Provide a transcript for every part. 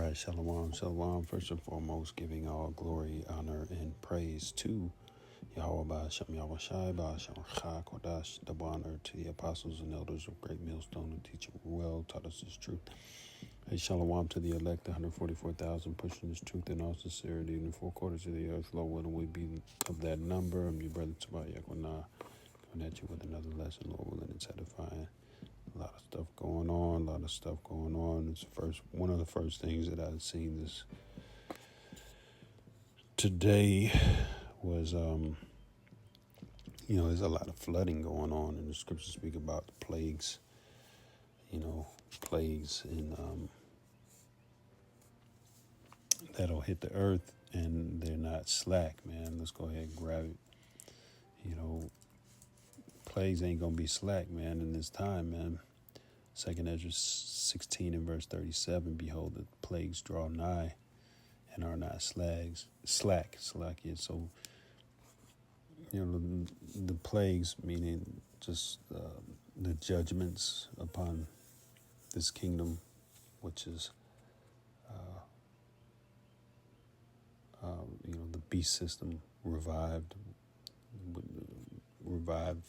right, shalom, shalom. First and foremost, giving all glory, honor, and praise to Yahweh Ba'ashem Yahweh Shai Ba'ashem Chai Kodash, double honor to the apostles and elders of Great Millstone who teach well, taught us this truth. Hey, shalom to the elect, 144,000, pushing this truth in all sincerity in the four quarters of the earth. Lord, willing we be of that number. I'm your brother Tobiah Yakwanah, coming at you with another lesson, Lord willing and satisfying. A lot of stuff going on. It's one of the first things that I've seen this today was, there's a lot of flooding going on, and the scriptures speak about the plagues, plagues in that'll hit the earth, and they're not slack, man. Let's go ahead and grab it. Plagues ain't gonna be slack, man, in this time, man. 2 Ezra 16 and verse 37, behold, the plagues draw nigh and are not slack. Yeah. So, the plagues, meaning just the judgments upon this kingdom, which is, the beast system revived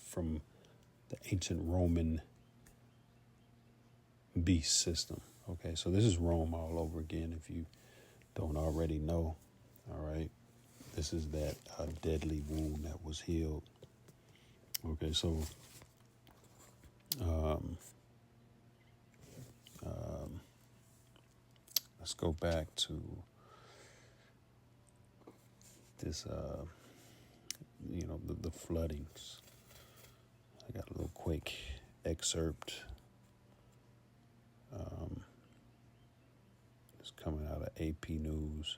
from the ancient Roman beast system. Okay, so this is Rome all over again, if you don't already know. All right, this is that deadly wound that was healed. Okay, so let's go back to this, the floodings. I got a little quick excerpt. It's coming out of AP News.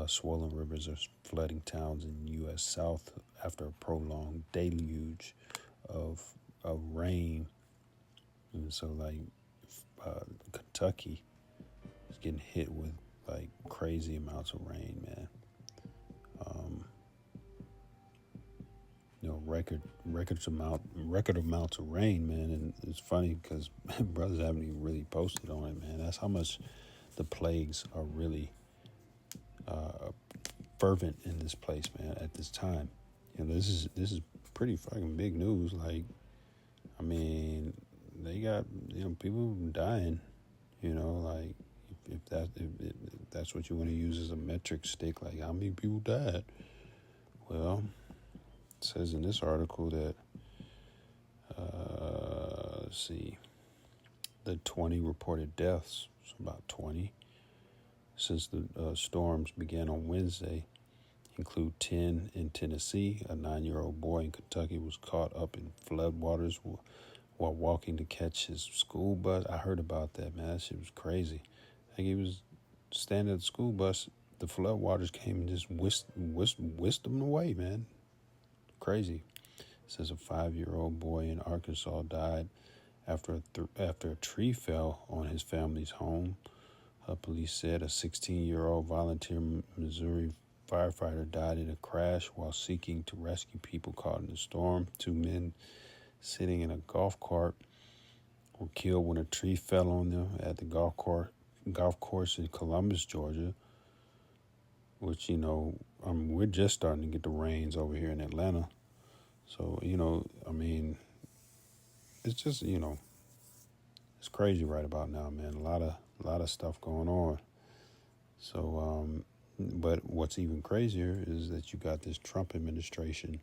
Swollen rivers are flooding towns in U.S. South after a prolonged deluge of rain. And so, Kentucky is getting hit with, crazy amounts of rain, man. Record amounts of rain, man. And it's funny because brothers haven't even really posted on it, man. That's how much the plagues are really fervent in this place, man, at this time. This is pretty fucking big news. They got people dying. If that's what you want to use as a metric stick, how many people died? Well, it says in this article that let's see, the 20 reported deaths, so about 20 since the storms began on Wednesday, include 10 in Tennessee. A 9-year-old boy in Kentucky was caught up in floodwaters while walking to catch his school bus. I heard about that, man. That shit was crazy. He was standing at the school bus. The floodwaters came and just whisked him away, man. Crazy. It says a 5-year-old boy in Arkansas died after a tree fell on his family's home. Police said a 16-year-old volunteer Missouri firefighter died in a crash while seeking to rescue people caught in the storm. 2 men sitting in a golf cart were killed when a tree fell on them at the golf course in Columbus, Georgia, which, we're just starting to get the rains over here in Atlanta. So, it's just, it's crazy right about now, man. A lot of stuff going on. So, but what's even crazier is that you got this Trump administration.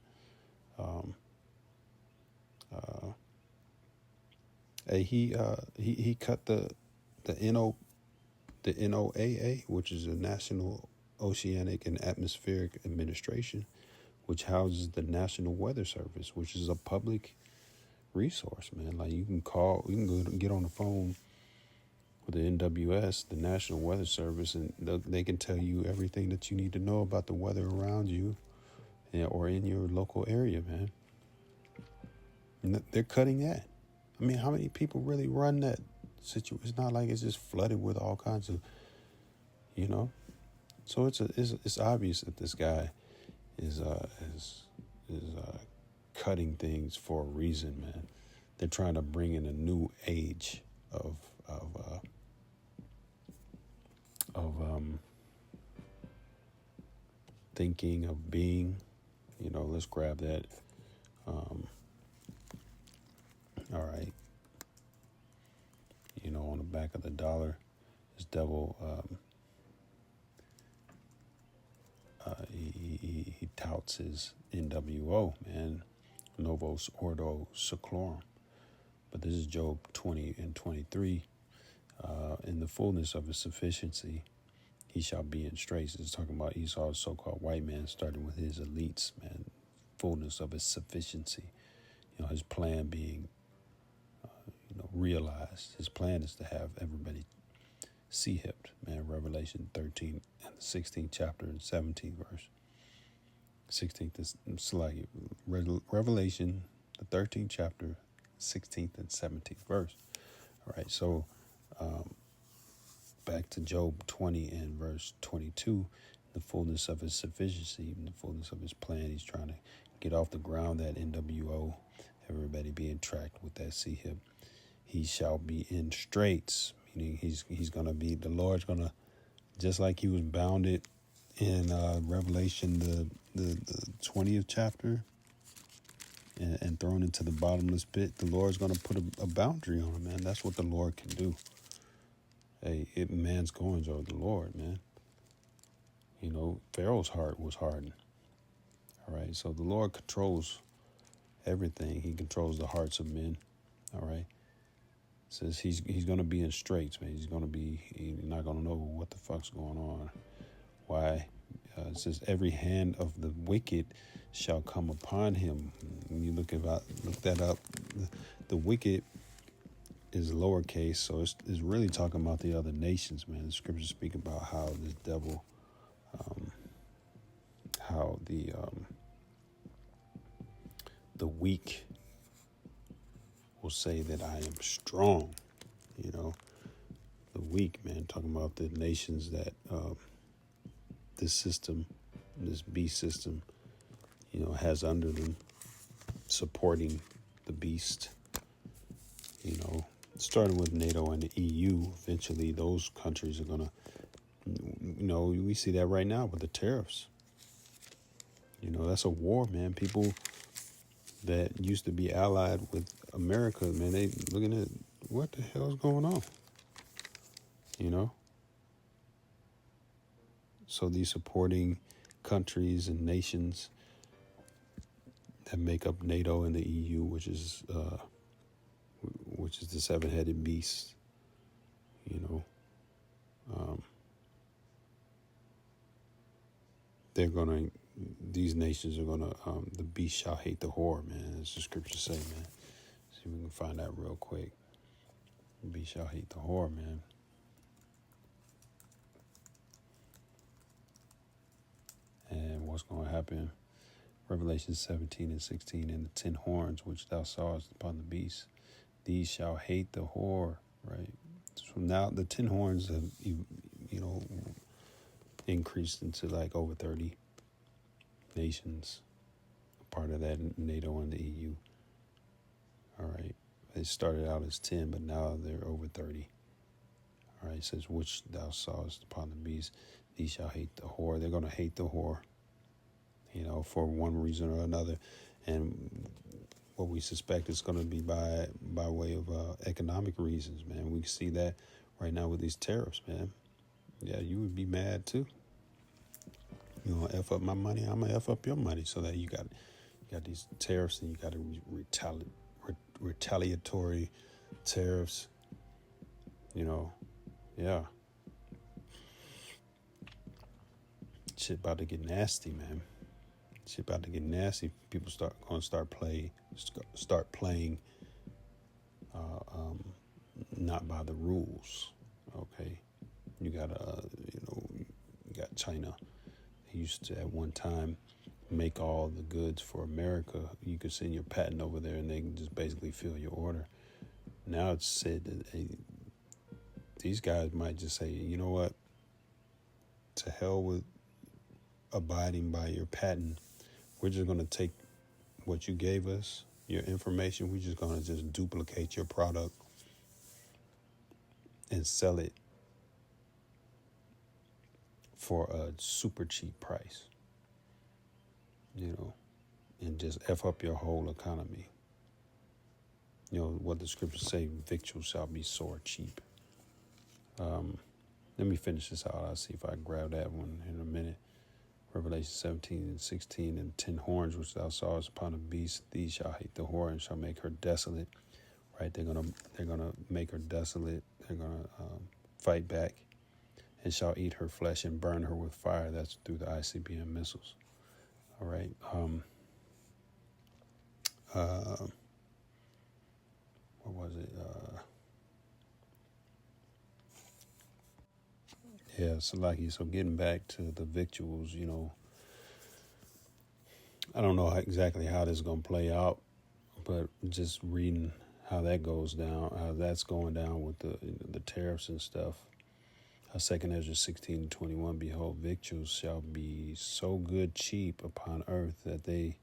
He cut the NOAA, which is the National Oceanic and Atmospheric Administration, which houses the National Weather Service, which is a public resource, man. You can go get on the phone with the NWS, the National Weather Service, and they can tell you everything that you need to know about the weather around you or in your local area, man. And they're cutting that. How many people really run that situation? It's not like it's just flooded with all kinds of, So it's obvious that this guy is cutting things for a reason, man. They're trying to bring in a new age of of thinking, of being. Let's grab that. All right. On the back of the dollar, this devil, he touts his NWO, man, Novus Ordo Seclorum. But this is Job 20 and 23. In the fullness of his sufficiency, he shall be in straits. It's talking about Esau's so-called white man, starting with his elites, man. Fullness of his sufficiency. His plan being, realized. His plan is to have everybody C-hipped, man. Revelation 13 and the 16th chapter and 17th verse. 16th is like Revelation, the 13th chapter, 16th and 17th verse. All right, so back to Job 20 and verse 22, the fullness of his sufficiency, the fullness of his plan. He's trying to get off the ground, that NWO, everybody being tracked with that C-hip. He shall be in straits, meaning he's going to be, the Lord's going to, just like he was bounded in Revelation, the 20th chapter, and thrown into the bottomless pit, the Lord's going to put a boundary on him, man. That's what the Lord can do. Hey, man's goings are the Lord, man. Pharaoh's heart was hardened. All right, so the Lord controls everything. He controls the hearts of men. All right. It says he's going to be in straits, man. He's not going to know what the fuck's going on. Why? It says every hand of the wicked shall come upon him. When you look that up, the wicked is lowercase, so it's really talking about the other nations, man. The scriptures speak about how this devil, how the weak will say that I am strong. The weak, man, talking about the nations that this system, this beast system, has under them, supporting the beast. Starting with NATO and the EU, eventually those countries are going to, we see that right now with the tariffs. That's a war, man. People that used to be allied with America, man, they looking at what the hell is going on, So these supporting countries and nations that make up NATO and the EU, which is the seven-headed beast, these nations are gonna, the beast shall hate the whore, man, as the scriptures say, man. See if we can find that real quick. The beast shall hate the whore, man. And what's going to happen? Revelation 17 and 16, and the 10 horns which thou sawest upon the beast, these shall hate the whore, right? So now the 10 horns have, increased into like over 30 nations, part of that NATO and the EU. All right. They started out as 10, but now they're over 30. All right. It says, which thou sawest upon the beast, these shall hate the whore. They're going to hate the whore, for one reason or another. And what we suspect is going to be by way of economic reasons, man. We see that right now with these tariffs, man. Yeah, you would be mad too. You gonna F up my money, I'm gonna F up your money. So that you got these tariffs, and you got to retaliatory tariffs. Yeah. Shit about to get nasty, man. Shit about to get nasty. People gonna start playing not by the rules. Okay, you got China. They used to at one time make all the goods for America. You could send your patent over there, and they can just basically fill your order. Now it's said that these guys might just say, you know what? To hell with abiding by your patent. We're just going to take what you gave us, your information. We're just going to just duplicate your product and sell it for a super cheap price, and just F up your whole economy. What the scriptures say, victuals shall be sore cheap. Let me finish this out. I'll see if I grab that one in a minute. Revelation 17:16, and 10 horns which thou sawest upon the beast, these shall hate the whore and shall make her desolate. Right? They're gonna make her desolate. They're gonna fight back, and shall eat her flesh and burn her with fire. That's through the ICBM missiles. All right. What was it? So getting back to the victuals, I don't know exactly how this is going to play out, but just reading how that goes down, how that's going down with the tariffs and stuff. 2 Ezra 16:21, behold, victuals shall be so good cheap upon earth that they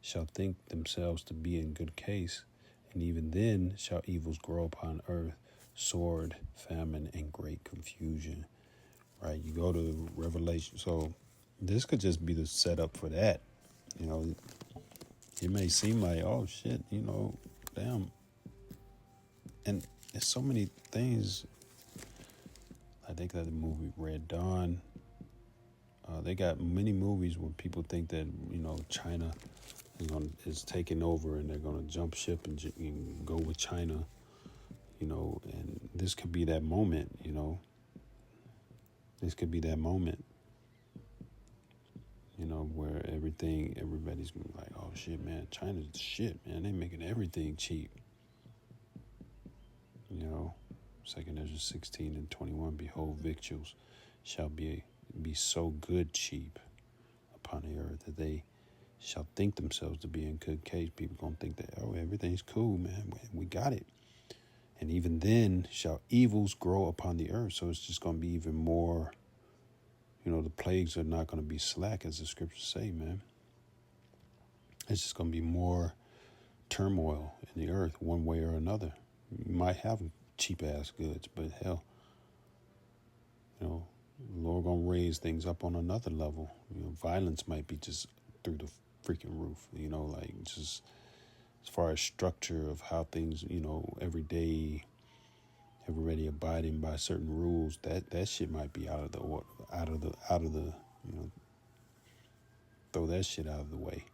shall think themselves to be in good case, and even then shall evils grow upon earth, sword, famine, and great confusion. Right? You go to Revelation. So this could just be the setup for that. It may seem like, oh shit, damn. And there's so many things. I think that the movie Red Dawn, they got many movies where people think that, China is taking over and they're going to jump ship and go with China, and this could be that moment, This could be that moment, where everybody's gonna be like, oh shit, man, China's the shit, man. They making everything cheap. 2 Ezra 16:21, behold, victuals shall be so good cheap upon the earth that they shall think themselves to be in good case. People gonna think that, oh, everything's cool, man. We got it. And even then shall evils grow upon the earth. So it's just gonna be even more. The plagues are not going to be slack, as the scriptures say, man. It's just going to be more turmoil in the earth, one way or another. You might have cheap-ass goods, but hell, the Lord going to raise things up on another level. Violence might be just through the freaking roof, like just as far as structure of how things, every day, everybody abiding by certain rules, that shit might be out of the throw that shit out of the way,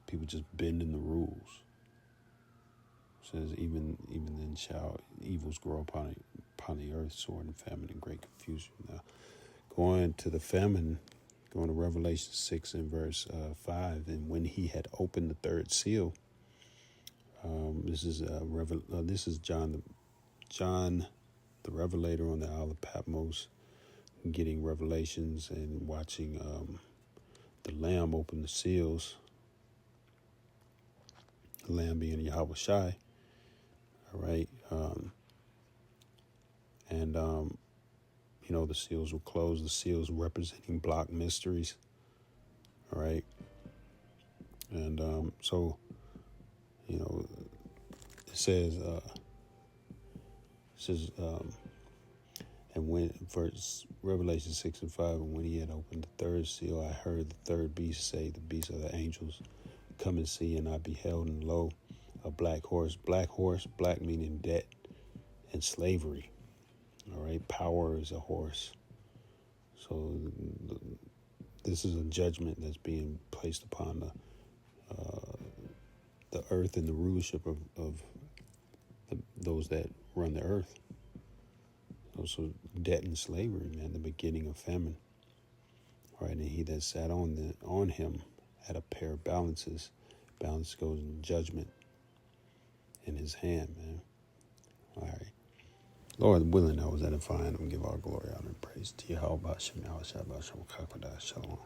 people just bending the rules. It says even then shall evils grow upon the earth, sword and famine and great confusion. Now going to Revelation 6 and verse 5, and when he had opened the third seal, this is John the Revelator on the Isle of Patmos, getting revelations and watching the Lamb open the seals. The Lamb being Yahweh Shai. All right. The seals were closed. The seals representing block mysteries. All right. And it says, and when verse Revelation 6 and 5, and when he had opened the third seal, I heard the third beast say, the beast of the angels, come and see. And I beheld, and lo, a black horse, black meaning debt and slavery. All right, power is a horse. So this is a judgment that's being placed upon the earth and the rulership of those that run the earth. Also, debt and slavery, man, the beginning of famine. All right, and he that sat on him had a pair of balances. Balance goes in judgment in his hand, man. All right. Lord willing, I was edifying and give all glory, honor, and praise to Yahweh, Shem, Yahweh, Shabbat, Shem, Shalom.